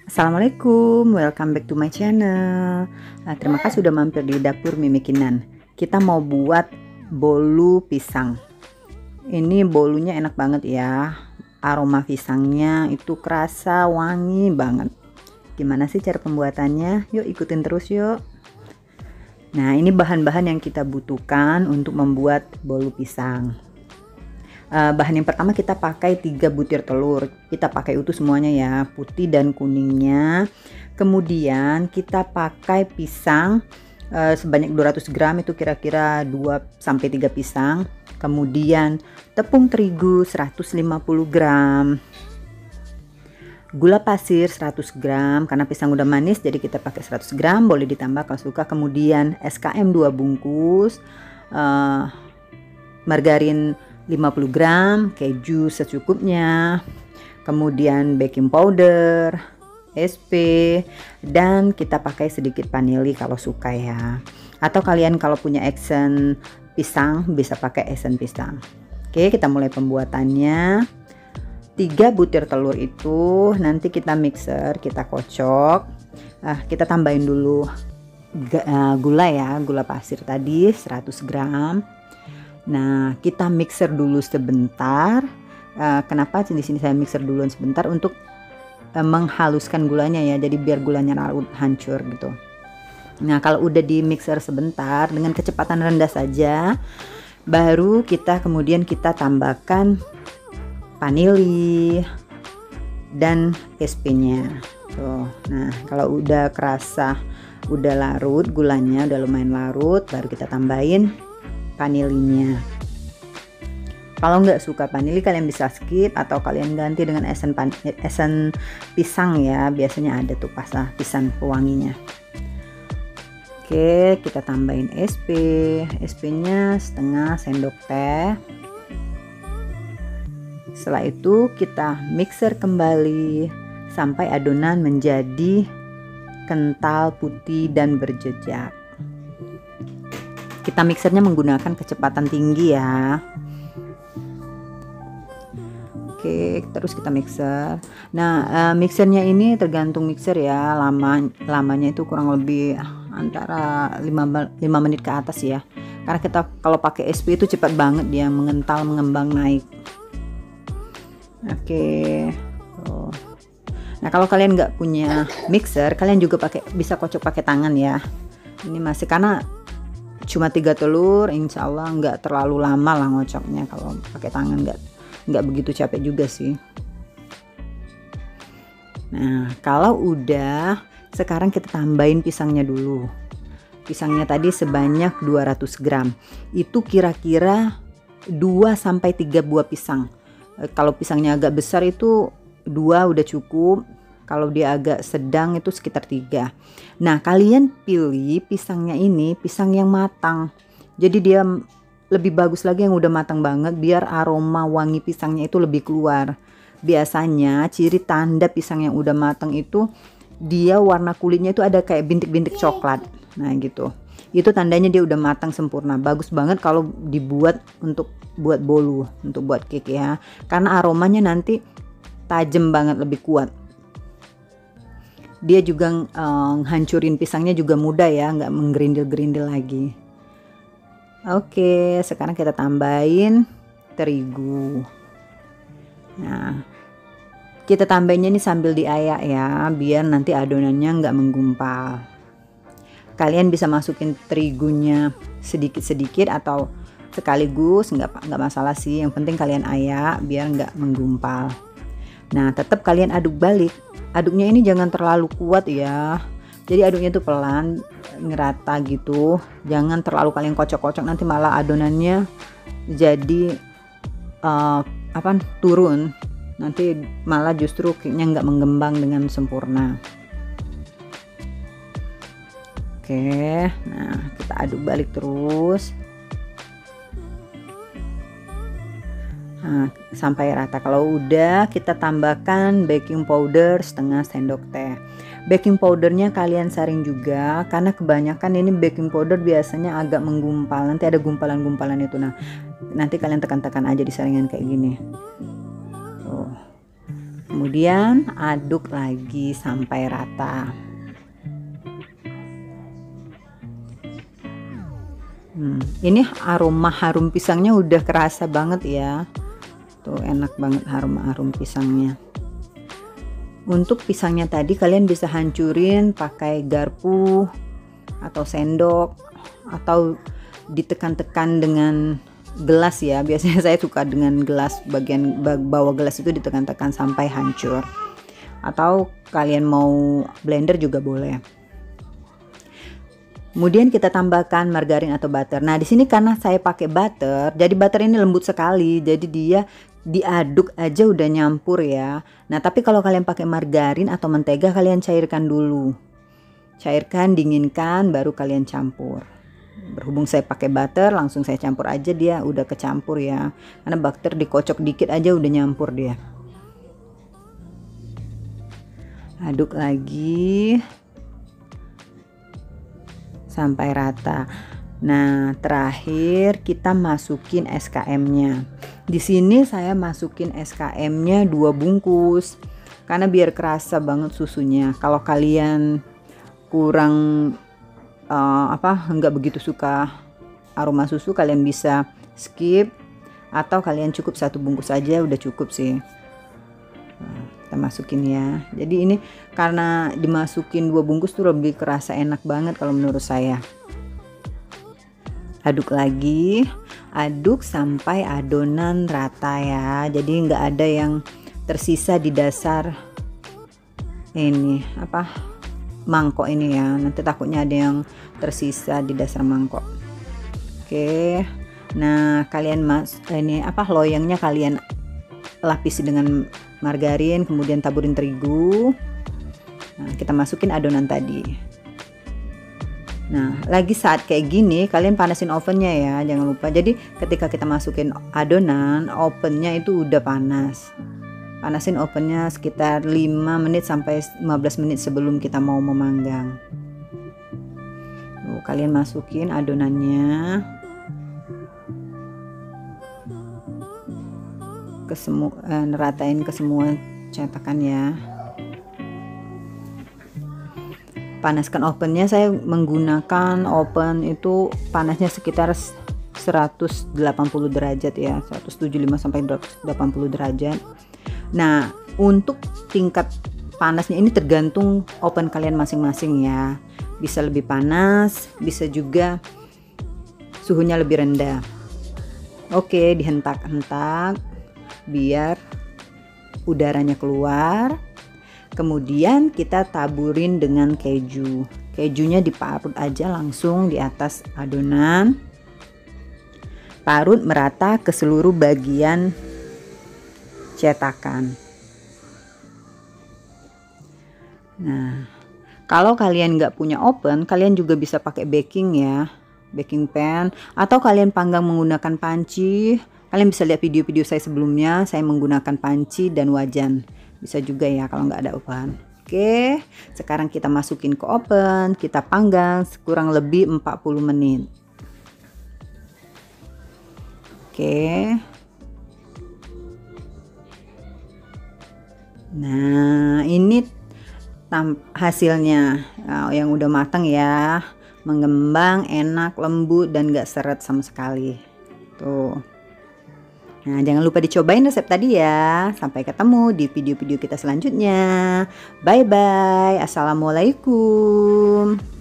Assalamualaikum, welcome back to my channel. Terima kasih sudah mampir di dapur Mimi Kinan. Kita mau buat bolu pisang. Ini bolunya enak banget ya. Aroma pisangnya itu kerasa wangi banget. Gimana sih cara pembuatannya? Yuk ikutin terus yuk. Nah, ini bahan-bahan yang kita butuhkan untuk membuat bolu pisang. Bahan yang pertama kita pakai 3 butir telur, kita pakai utuh semuanya ya, putih dan kuningnya. Kemudian kita pakai pisang sebanyak 200 gram, itu kira-kira 2-3 pisang. Kemudian tepung terigu 150 gram, gula pasir 100 gram, karena pisang udah manis jadi kita pakai 100 gram, boleh ditambah kalau suka. Kemudian SKM 2 bungkus, margarin 50 gram, keju secukupnya, kemudian baking powder, SP, dan kita pakai sedikit vanili kalau suka ya. Atau kalian kalau punya esen pisang bisa pakai esen pisang. Oke, kita mulai pembuatannya. 3 butir telur itu nanti kita mixer, kita kocok. Kita tambahin dulu gula ya, gula pasir tadi 100 gram. Nah, kita mixer dulu sebentar. Kenapa di sini saya mixer dulu sebentar untuk menghaluskan gulanya ya, jadi biar gulanya larut hancur gitu. Nah, kalau udah di mixer sebentar dengan kecepatan rendah saja, baru kita kemudian kita tambahkan vanili dan SP-nya. Tuh. Nah, kalau udah kerasa udah larut gulanya, udah lumayan larut, baru kita tambahin vanilinya. Kalau nggak suka vanili kalian bisa skip atau kalian ganti dengan esen pisang ya, biasanya ada tuh pisang pewanginya. Oke, kita tambahin SP nya setengah sendok teh. Setelah itu kita mixer kembali sampai adonan menjadi kental, putih dan berjejak. Kita mixernya menggunakan kecepatan tinggi ya. Oke, terus kita mixer. Nah, mixernya ini tergantung mixer ya, lamanya itu kurang lebih antara 5 menit ke atas ya. Karena kita kalau pakai SP itu cepat banget dia mengental, mengembang naik. Oke. Tuh. Nah, kalau kalian nggak punya mixer, kalian juga bisa kocok pakai tangan ya. Ini masih karena cuma 3 telur, insya Allah nggak terlalu lama lah ngocoknya. Kalau pakai tangan nggak begitu capek juga sih. Nah, kalau udah, sekarang kita tambahin pisangnya dulu. Pisangnya tadi sebanyak 200 gram, itu kira-kira 2-3 buah pisang. Kalau pisangnya agak besar itu 2 udah cukup. Kalau dia agak sedang itu sekitar 3. Nah, kalian pilih pisangnya ini pisang yang matang. Jadi dia lebih bagus lagi yang udah matang banget, biar aroma wangi pisangnya itu lebih keluar. Biasanya ciri tanda pisang yang udah matang itu dia warna kulitnya itu ada kayak bintik-bintik coklat. Nah gitu. Itu tandanya dia udah matang sempurna. Bagus banget kalau dibuat untuk buat bolu, untuk buat cake ya. Karena aromanya nanti tajam banget, lebih kuat. Dia juga hancurin pisangnya juga mudah ya, nggak menggerindil-gerindil lagi. Oke, sekarang kita tambahin terigu. Nah, kita tambahinnya ini sambil diayak ya, biar nanti adonannya nggak menggumpal. Kalian bisa masukin terigunya sedikit-sedikit atau sekaligus, nggak masalah sih. Yang penting kalian ayak biar nggak menggumpal. Nah, tetap kalian aduk balik. Aduknya ini jangan terlalu kuat ya. Jadi aduknya tuh pelan, ngerata gitu. Jangan terlalu kalian kocok-kocok, nanti malah adonannya jadi turun. Nanti malah justru cake-nya nggak mengembang dengan sempurna. Oke, nah kita aduk balik terus. Nah, sampai rata. Kalau udah, kita tambahkan baking powder setengah sendok teh. Baking powdernya kalian saring juga, karena kebanyakan ini baking powder biasanya agak menggumpal. Nanti ada gumpalan-gumpalan itu. Nah, nanti kalian tekan-tekan aja di saringan kayak gini. Tuh. Kemudian aduk lagi sampai rata. Ini aroma harum pisangnya udah kerasa banget ya. Tuh enak banget harum pisangnya. Untuk pisangnya tadi kalian bisa hancurin pakai garpu atau sendok atau ditekan-tekan dengan gelas ya. Biasanya saya suka dengan gelas, bagian bawah gelas itu ditekan-tekan sampai hancur. Atau kalian mau blender juga boleh. Kemudian kita tambahkan margarin atau butter. Nah, di sini karena saya pakai butter, jadi butter ini lembut sekali. Jadi dia diaduk aja udah nyampur ya. Nah, tapi kalau kalian pakai margarin atau mentega, kalian cairkan dulu. Cairkan, dinginkan, baru kalian campur. Berhubung saya pakai butter, langsung saya campur aja, dia udah kecampur ya. Karena butter dikocok dikit aja udah nyampur dia. Aduk lagi sampai rata. Nah, terakhir kita masukin SKM-nya. Di sini saya masukin SKM-nya 2 bungkus karena biar kerasa banget susunya. Kalau kalian kurang nggak begitu suka aroma susu, kalian bisa skip atau kalian cukup 1 bungkus aja udah cukup sih. Nah, kita masukin ya. Jadi ini karena dimasukin 2 bungkus tuh lebih kerasa enak banget kalau menurut saya. Aduk lagi, aduk sampai adonan rata ya. Jadi nggak ada yang tersisa di dasar ini mangkok ini ya. Nanti takutnya ada yang tersisa di dasar mangkok. Oke. Nah, kalian loyangnya kalian lapisi dengan margarin, kemudian taburin terigu. Nah, kita masukin adonan tadi. Nah, lagi saat kayak gini kalian panasin ovennya ya, jangan lupa. Jadi ketika kita masukin adonan, ovennya itu udah panas. Panasin ovennya sekitar 5 menit sampai 15 menit sebelum kita mau memanggang. Tuh, kalian masukin adonannya ke semua, neratain ke semua cetakan ya. Panaskan ovennya, saya menggunakan oven itu panasnya sekitar 180 derajat ya, 175 sampai 180 derajat. Nah, untuk tingkat panasnya ini tergantung oven kalian masing-masing ya. Bisa lebih panas, bisa juga suhunya lebih rendah. Oke, dihentak-hentak biar udaranya keluar. Kemudian kita taburin dengan keju. Kejunya diparut aja langsung di atas adonan. Parut merata ke seluruh bagian cetakan. Nah, kalau kalian nggak punya oven, kalian juga bisa pakai baking ya, baking pan, atau kalian panggang menggunakan panci. Kalian bisa lihat video-video saya sebelumnya, saya menggunakan panci dan wajan. Bisa juga ya kalau nggak ada oven. Oke, sekarang kita masukin ke oven, kita panggang kurang lebih 40 menit. Oke. Nah, ini hasilnya yang udah matang ya, mengembang, enak, lembut, dan gak seret sama sekali. Tuh. Nah, jangan lupa dicobain resep tadi ya. Sampai ketemu di video-video kita selanjutnya. Bye bye. Assalamualaikum.